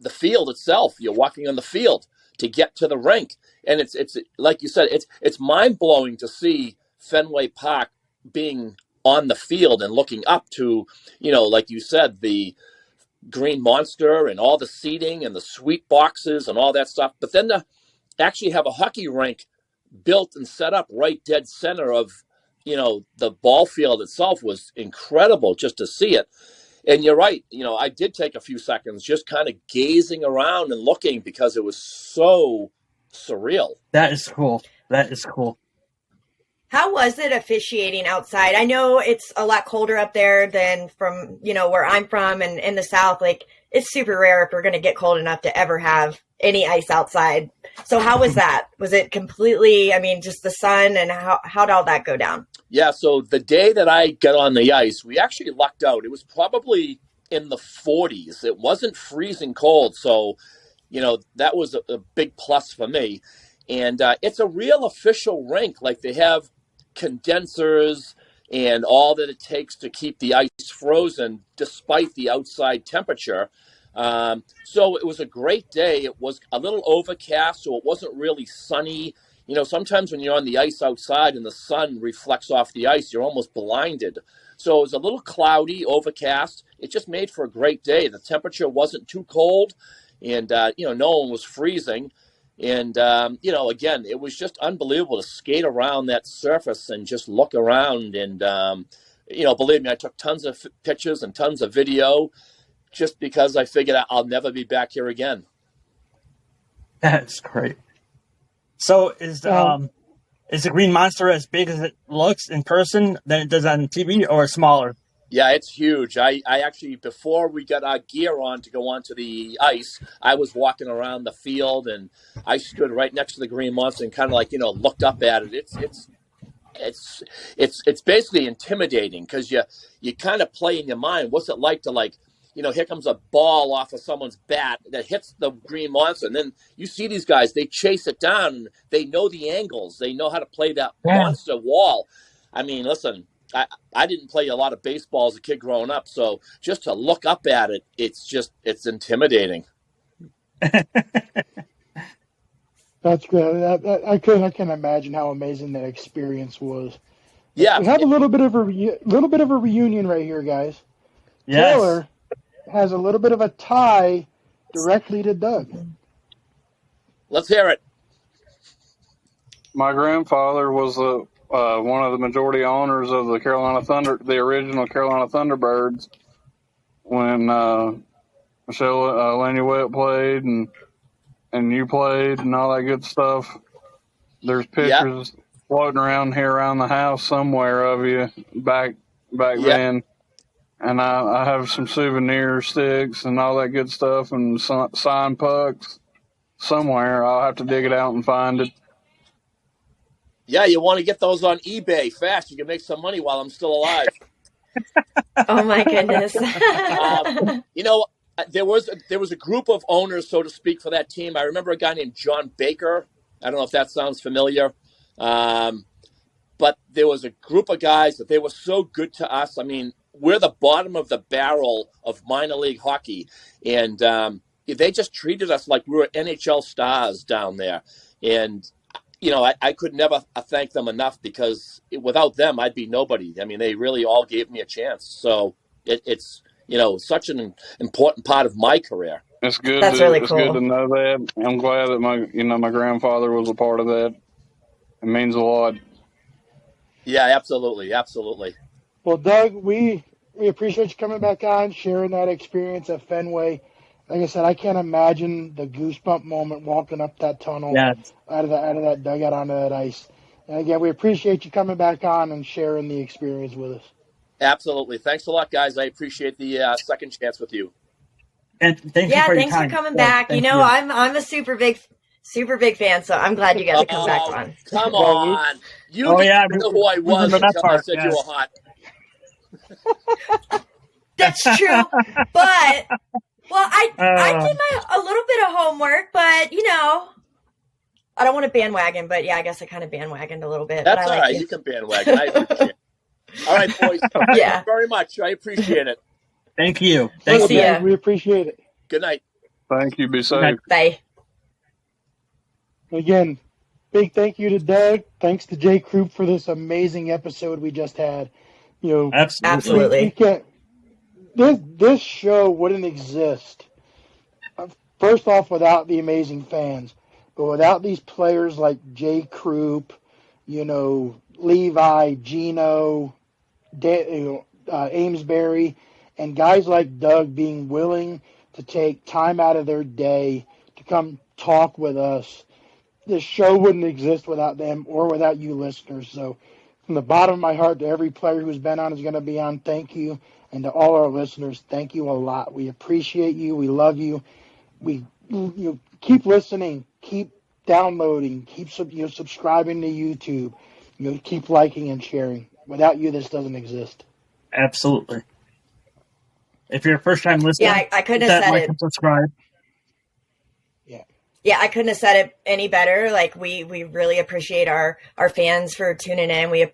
The field itself. You're walking on the field to get to the rink, and it's like you said, it's mind blowing to see Fenway Park being on the field and looking up to, like you said, the Green Monster and all the seating and the suite boxes and all that stuff. But then to actually have a hockey rink built and set up right dead center of, the ball field itself was incredible just to see it. And you're right. I did take a few seconds just kind of gazing around and looking because it was so surreal. That is cool. How was it officiating outside? I know it's a lot colder up there than from, where I'm from and in the South. Like, it's super rare if we're going to get cold enough to ever have any ice outside. So how was that? Was it completely, just the sun, and how did all that go down? Yeah, so the day that I got on the ice, we actually lucked out. It was probably in the 40s. It wasn't freezing cold, so, that was a big plus for me. And it's a real official rink. Like, they have condensers and all that it takes to keep the ice frozen despite the outside temperature. So it was a great day. It was a little overcast, so it wasn't really sunny. Sometimes when you're on the ice outside and the sun reflects off the ice, you're almost blinded. So it was a little cloudy, overcast. It just made for a great day. The temperature wasn't too cold, and, no one was freezing. And, again, it was just unbelievable to skate around that surface and just look around. And, believe me, I took tons of pictures and tons of video just because I figured I'll never be back here again. That's great. So is the Green Monster as big as it looks in person than it does on TV, or smaller? Yeah, it's huge. I actually, before we got our gear on to go onto the ice, I was walking around the field, and I stood right next to the Green Monster and kind of looked up at it. It's basically intimidating because you kind of play in your mind, what's it like to here comes a ball off of someone's bat that hits the Green Monster. And then you see these guys, they chase it down. And they know the angles. They know how to play that monster wall. Listen, I didn't play a lot of baseball as a kid growing up. So just to look up at it, it's intimidating. That's good. I can imagine how amazing that experience was. Yeah. We have a little bit of a reunion right here, guys. Yes. Taylor has a little bit of a tie directly to Doug. Let's hear it. My grandfather was one of the majority owners of the original Carolina Thunderbirds when Michelle Laney Wett played and you played and all that good stuff. There's pictures floating around here around the house somewhere of you back then. And I have some souvenir sticks and all that good stuff and signed pucks somewhere. I'll have to dig it out and find it. Yeah, you want to get those on eBay fast. You can make some money while I'm still alive. Oh, my goodness. There was a group of owners, so to speak, for that team. I remember a guy named John Baker. I don't know if that sounds familiar. But there was a group of guys that they were so good to us. We're the bottom of the barrel of minor league hockey. And they just treated us like we were NHL stars down there. And, I could never thank them enough because without them, I'd be nobody. They really all gave me a chance. So it's such an important part of my career. It's good. That's really it's cool. good to know that. I'm glad that my grandfather was a part of that. It means a lot. Yeah, absolutely. Absolutely. Well, Doug, we appreciate you coming back on, sharing that experience at Fenway. Like I said, I can't imagine the goosebump moment walking up that tunnel out of that dugout onto that ice. And again, we appreciate you coming back on and sharing the experience with us. Absolutely. Thanks a lot, guys. I appreciate the second chance with you. And thank you for your thanks time. for coming Yeah, back. thank I'm a super big fan, so I'm glad you got to come back on. Come Well, on. You Oh, didn't yeah, even know who I we was remember that until I part, said yeah. you were hot. That's true, but I Uh, did a little bit of homework, but I don't want to bandwagon, but yeah, I guess I kind of bandwagoned a little bit. That's but I all like right. you. You can bandwagon. I appreciate it. All right, boys. Thank Yeah. you very much. I appreciate it. thank you. We'll Thank see you. ya. We appreciate it. Good night. Thank you. Be night. safe. Bye. Again, big thank you to Doug. Thanks to Jay Croop for this amazing episode we just had. Absolutely. We can't. This show wouldn't exist. First off, without the amazing fans, but without these players like Jay Croop, Levi, Gino, Amesbury, and guys like Doug being willing to take time out of their day to come talk with us. This show wouldn't exist without them or without you listeners. So from the bottom of my heart to every player who's been on, is going to be on, thank you. And to all our listeners, thank you a lot. We appreciate you. We love you. We keep listening, keep downloading, keep subscribing to YouTube. Keep liking and sharing. Without you, this doesn't exist. Absolutely. If you're a first-time listener, Yeah, I couldn't hit have that said like it. and subscribe. Yeah, I couldn't have said it any better. Like we really appreciate our fans for tuning in. We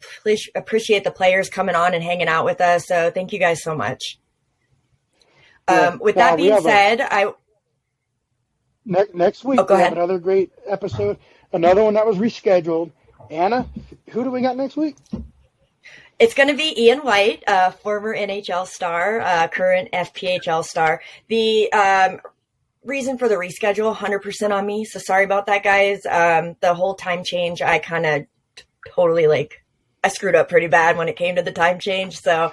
appreciate the players coming on and hanging out with us. So thank you guys so much. With that being said, next week go we have ahead. another great episode. Another one that was rescheduled. Anna, who do we got next week? It's going to be Ian White, former NHL star, current FPHL star. The reason for the reschedule, 100% on me. So sorry about that, guys. The whole time change, I kind of totally I screwed up pretty bad when it came to the time change. So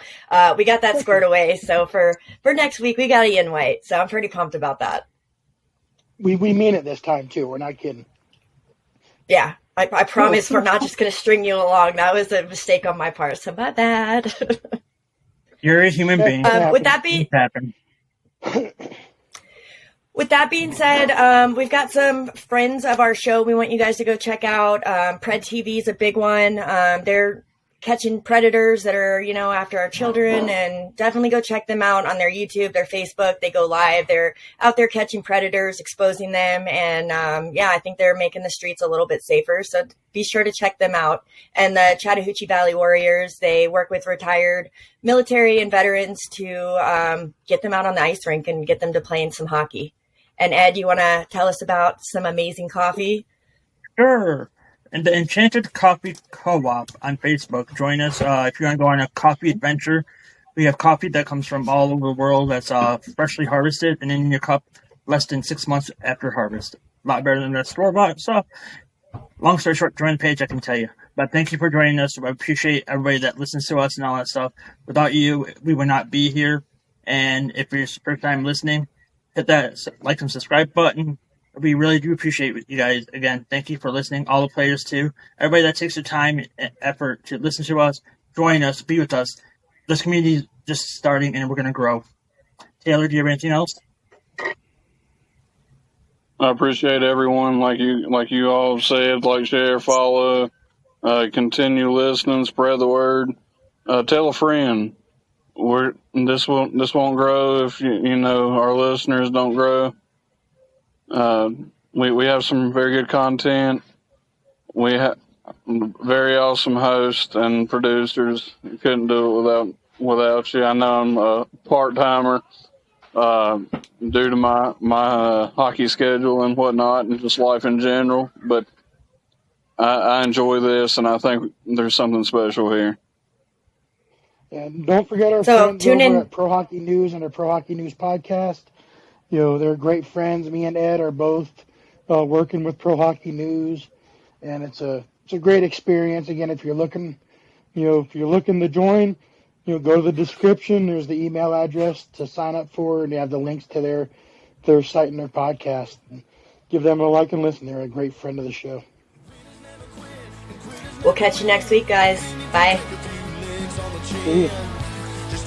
we got that squared away. So for next week, we got Ian White. So I'm pretty pumped about that. We mean it this time too. We're not kidding. Yeah. I promise we're not just going to string you along. That was a mistake on my part. So my bad. You're a human being. With that being said, we've got some friends of our show we want you guys to go check out. Pred TV is a big one. They're catching predators that are, after our children, and definitely go check them out on their YouTube, their Facebook. They go live. They're out there catching predators, exposing them. And I think they're making the streets a little bit safer. So be sure to check them out. And the Chattahoochee Valley Warriors, they work with retired military and veterans to get them out on the ice rink and get them to play in some hockey. And Ed, you want to tell us about some amazing coffee? Sure. And the Enchanted Coffee Co-op on Facebook. Join us if you want to go on a coffee adventure. We have coffee that comes from all over the world that's freshly harvested and in your cup less than 6 months after harvest. A lot better than the store-bought stuff. Long story short, join the page, I can tell you. But thank you for joining us. I appreciate everybody that listens to us and all that stuff. Without you, we would not be here. And if you're first time listening, hit that like and subscribe button. We really do appreciate you guys. Again, thank you for listening. All the players, too. Everybody that takes their time and effort to listen to us, join us, be with us. This community is just starting, and we're going to grow. Taylor, do you have anything else? I appreciate everyone, like you all said, share, follow, continue listening, spread the word, tell a friend. This won't grow if our listeners don't grow. We have some very good content. We have very awesome hosts and producers. Couldn't do it without you. I know I'm a part-timer due to my hockey schedule and whatnot, and just life in general. But I enjoy this, and I think there's something special here. And don't forget our friends over at Pro Hockey News and our Pro Hockey News podcast. They're great friends. Me and Ed are both working with Pro Hockey News, and it's a great experience. Again, if you're looking to join, go to the description. There's the email address to sign up for, and they have the links to their site and their podcast. And give them a like and listen. They're a great friend of the show. We'll catch you next week, guys. Bye. See you.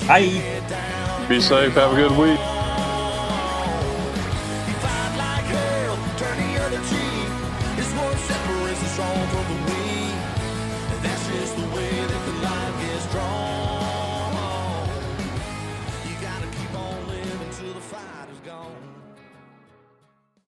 Bye. Be safe. Have a good week. what separates the strong from the weak. And that's just the way that the line gets drawn.